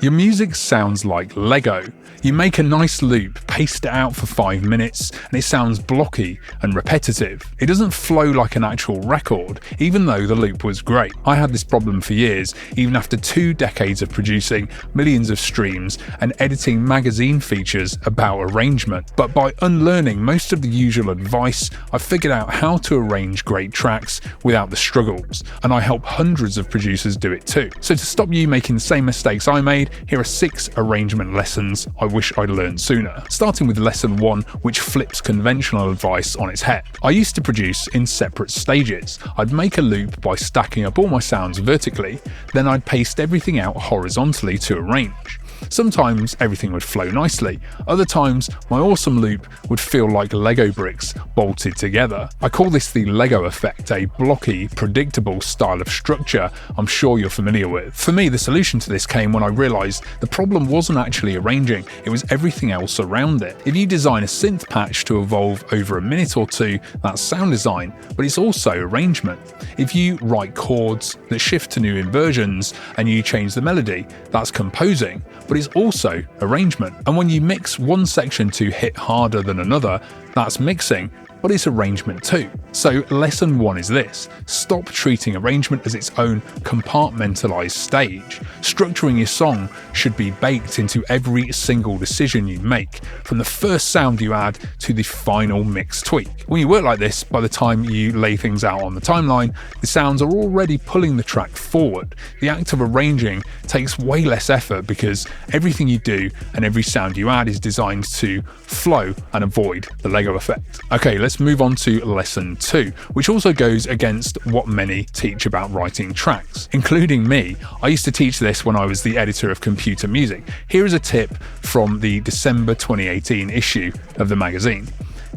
Your music sounds like Lego. You make a nice loop, paste it out for 5 minutes, and it sounds blocky and repetitive. It doesn't flow like an actual record, even though the loop was great. I had this problem for years, even after 2 decades of producing millions of streams and editing magazine features about arrangement. But by unlearning most of the usual advice, I figured out how to arrange great tracks without the struggles, and I help hundreds of producers do it too. So to stop you making the same mistakes I made, here are 6 arrangement lessons I wish I'd learned sooner. Starting with lesson 1, which flips conventional advice on its head. I used to produce in separate stages. I'd make a loop by stacking up all my sounds vertically, then I'd paste everything out horizontally to arrange. Sometimes everything would flow nicely, other times my awesome loop would feel like Lego bricks bolted together. I call this the Lego effect, a blocky, predictable style of structure I'm sure you're familiar with. For me, the solution to this came when I realised the problem wasn't actually arranging, it was everything else around it. If you design a synth patch to evolve over a minute or two, that's sound design, but it's also arrangement. If you write chords that shift to new inversions and you change the melody, that's composing, but it's also arrangement. And when you mix one section to hit harder than another, that's mixing, but it's arrangement too. So lesson 1 is this: stop treating arrangement as its own compartmentalized stage. Structuring your song should be baked into every single decision you make, from the first sound you add to the final mix tweak. When you work like this, by the time you lay things out on the timeline, the sounds are already pulling the track forward. The act of arranging takes way less effort because everything you do and every sound you add is designed to flow and avoid the Lego effect. Okay, let's move on to lesson 2, which also goes against what many teach about writing tracks, including me. I used to teach this when I was the editor of Computer Music. Here is a tip from the December 2018 issue of the magazine.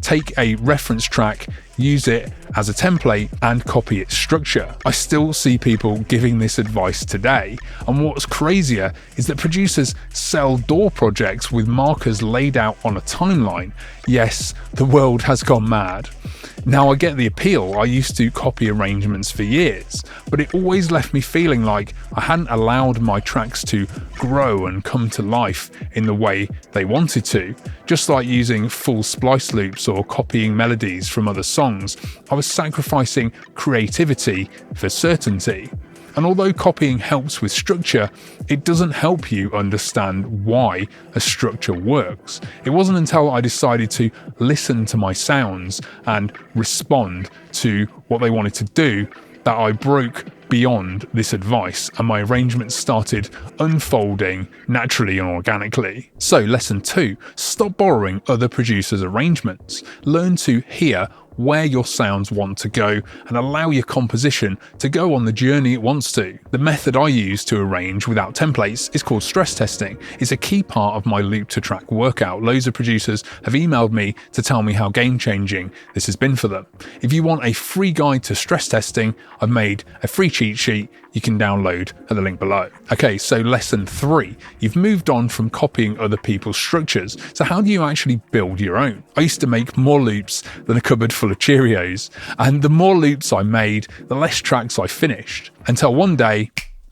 Take a reference track, use it as a template, and copy its structure. I still see people giving this advice today, and what's crazier is that producers sell DAW projects with markers laid out on a timeline. Yes, the world has gone mad. Now I get the appeal. I used to copy arrangements for years, but it always left me feeling like I hadn't allowed my tracks to grow and come to life in the way they wanted to. Just like using full splice loops or copying melodies from other songs, I was sacrificing creativity for certainty. And although copying helps with structure, it doesn't help you understand why a structure works. It wasn't until I decided to listen to my sounds and respond to what they wanted to do that I broke beyond this advice and my arrangements started unfolding naturally and organically. So lesson 2, stop borrowing other producers' arrangements. Learn to hear where your sounds want to go and allow your composition to go on the journey it wants to. The method I use to arrange without templates is called stress testing. It's a key part of my loop to track workout. Loads of producers have emailed me to tell me how game-changing this has been for them. If you want a free guide to stress testing, I've made a free cheat sheet you can download at the link below. Okay, so lesson 3. You've moved on from copying other people's structures. So how do you actually build your own? I used to make more loops than a cupboard full of Cheerios, and the more loops I made, the less tracks I finished. Until one day,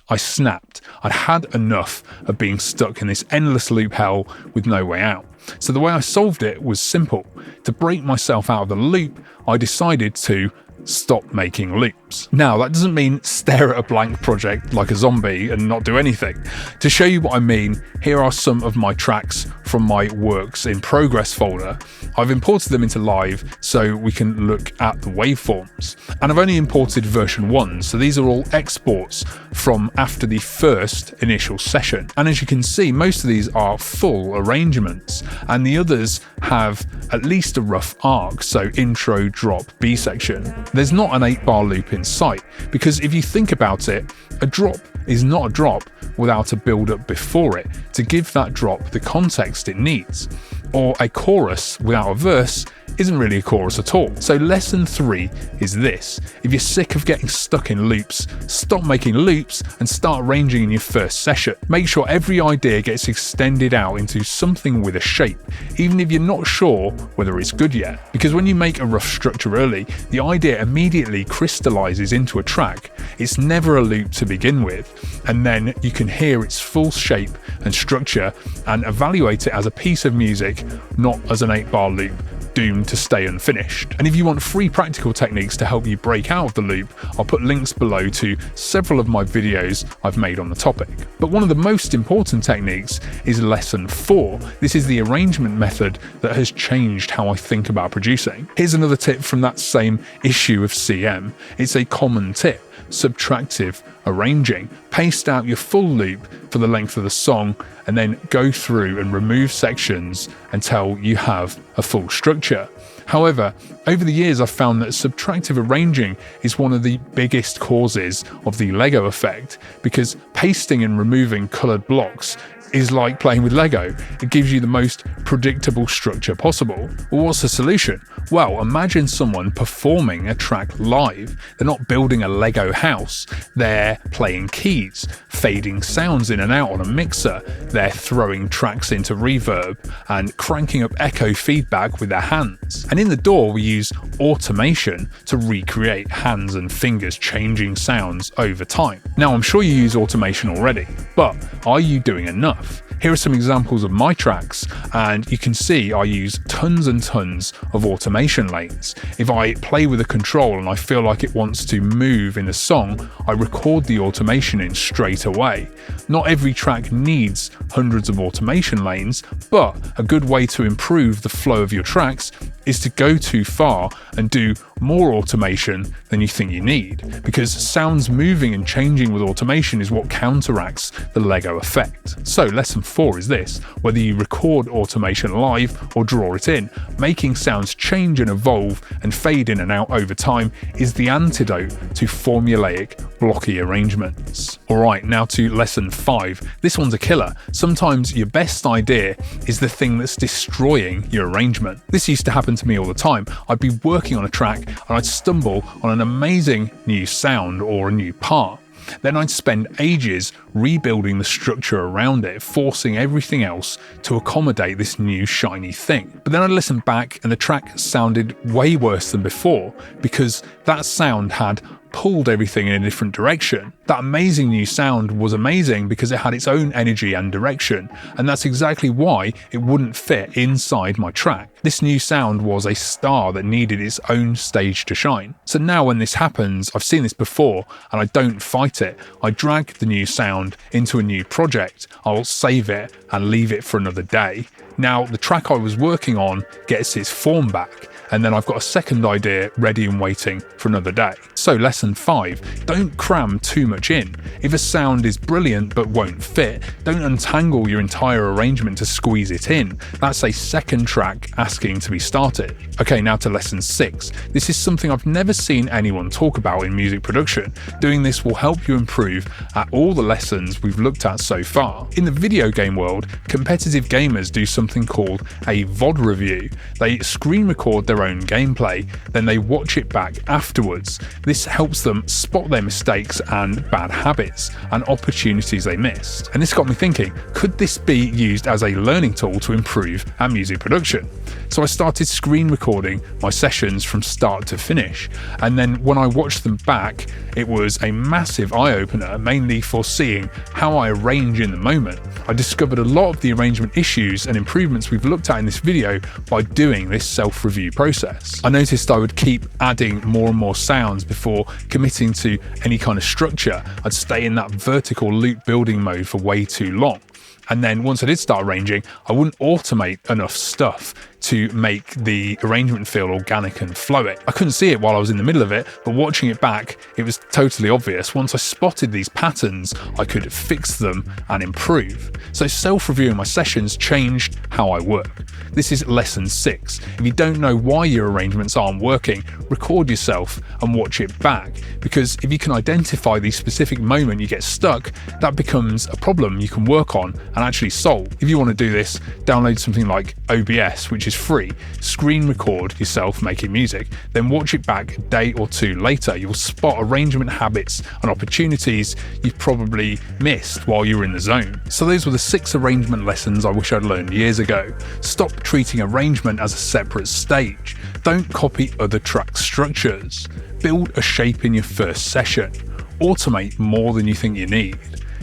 I snapped. I'd had enough of being stuck in this endless loop hell with no way out. So the way I solved it was simple. To break myself out of the loop, I decided to stop making loops. Now, that doesn't mean stare at a blank project like a zombie and not do anything. To show you what I mean, here are some of my tracks from my works in progress folder. I've imported them into Live so we can look at the waveforms. And I've only imported version 1, so these are all exports from after the first initial session. And as you can see, most of these are full arrangements, and the others have at least a rough arc, so intro, drop, B section. There's not an 8-bar loop in sight, because if you think about it, a drop is not a drop without a build-up before it to give that drop the context it needs. or a chorus without a verse isn't really a chorus at all. So lesson 3 is this: if you're sick of getting stuck in loops, stop making loops and start arranging in your first session. Make sure every idea gets extended out into something with a shape, even if you're not sure whether it's good yet. Because when you make a rough structure early, the idea immediately crystallizes into a track. It's never a loop to begin with, and then you can hear its full shape and structure and evaluate it as a piece of music, not as an 8-bar loop doomed to stay unfinished. And if you want free practical techniques to help you break out of the loop, I'll put links below to several of my videos I've made on the topic. But one of the most important techniques is lesson 4. This is the arrangement method that has changed how I think about producing. Here's another tip from that same issue of CM. It's a common tip: subtractive arranging. Paste out your full loop for the length of the song and then go through and remove sections until you have a full structure. However, over the years I've found that subtractive arranging is one of the biggest causes of the Lego effect, because pasting and removing coloured blocks is like playing with Lego. It gives you the most predictable structure possible. Well, what's the solution? Well, imagine someone performing a track live. They're not building a Lego house, they're playing keys, fading sounds in and out on a mixer, they're throwing tracks into reverb and cranking up echo feedback with their hands. And in the DAW we use automation to recreate hands and fingers changing sounds over time. Now, I'm sure you use automation already, but are you doing enough? Here are some examples of my tracks, and you can see I use tons and tons of automation lanes. If I play with a control and I feel like it wants to move in a song, I record the automation in straight away. Not every track needs hundreds of automation lanes, but a good way to improve the flow of your tracks is to go too far and do more automation than you think you need, because sounds moving and changing with automation is what counteracts the Lego effect. So lesson 4 is this: whether you record automation live or draw it in, making sounds change and evolve and fade in and out over time is the antidote to formulaic, blocky arrangements. Alright, now to lesson 5. This one's a killer. Sometimes your best idea is the thing that's destroying your arrangement. This used to happen to me all the time. I'd be working on a track and I'd stumble on an amazing new sound or a new part. Then I'd spend ages rebuilding the structure around it, forcing everything else to accommodate this new shiny thing. But then I'd listen back and the track sounded way worse than before, because that sound had pulled everything in a different direction. That amazing new sound was amazing because it had its own energy and direction, and that's exactly why it wouldn't fit inside my track. This new sound was a star that needed its own stage to shine. So now when this happens, I've seen this before and I don't fight it. I drag the new sound into a new project, I'll save it and leave it for another day. Now the track I was working on gets its form back, and then I've got a second idea ready and waiting for another day. So lesson 5, don't cram too much in. If a sound is brilliant but won't fit, don't untangle your entire arrangement to squeeze it in. That's a second track asking to be started. Okay, now to lesson 6. This is something I've never seen anyone talk about in music production. Doing this will help you improve at all the lessons we've looked at so far. In the video game world, competitive gamers do something called a VOD review. They screen record their own gameplay, then they watch it back afterwards. This helps them spot their mistakes and bad habits and opportunities they missed. And this got me thinking, could this be used as a learning tool to improve our music production? So I started screen recording my sessions from start to finish, and then when I watched them back, it was a massive eye-opener, mainly for seeing how I arrange in the moment. I discovered a lot of the arrangement issues and improvements we've looked at in this video by doing this self-review process. I noticed I would keep adding more and more sounds before committing to any kind of structure. I'd stay in that vertical loop building mode for way too long. And then once I did start arranging, I wouldn't automate enough stuff to make the arrangement feel organic and flowy. I couldn't see it while I was in the middle of it, but watching it back, it was totally obvious. Once I spotted these patterns, I could fix them and improve. So self-reviewing my sessions changed how I work. This is lesson 6. If you don't know why your arrangements aren't working, record yourself and watch it back, because if you can identify the specific moment you get stuck, that becomes a problem you can work on and actually solve. If you want to do this, download something like OBS, which is free, screen record yourself making music, then watch it back a day or two later. You'll spot arrangement habits and opportunities you've probably missed while you were in the zone. So those were the 6 arrangement lessons I wish I'd learned years ago. Stop treating arrangement as a separate stage. Don't copy other track structures. Build a shape in your first session. Automate more than you think you need.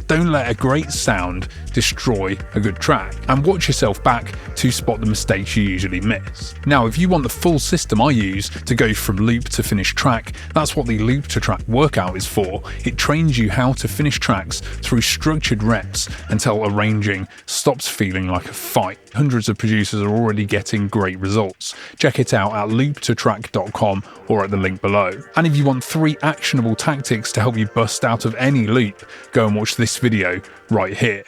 Don't let a great sound destroy a good track, and watch yourself back to spot the mistakes you usually miss. Now, if you want the full system I use to go from loop to finished track, that's what the Loop to Track workout is for. It trains you how to finish tracks through structured reps until arranging stops feeling like a fight. Hundreds of producers are already getting great results. Check it out at looptotrack.com or at the link below. And if you want 3 actionable tactics to help you bust out of any loop, go and watch this video right here.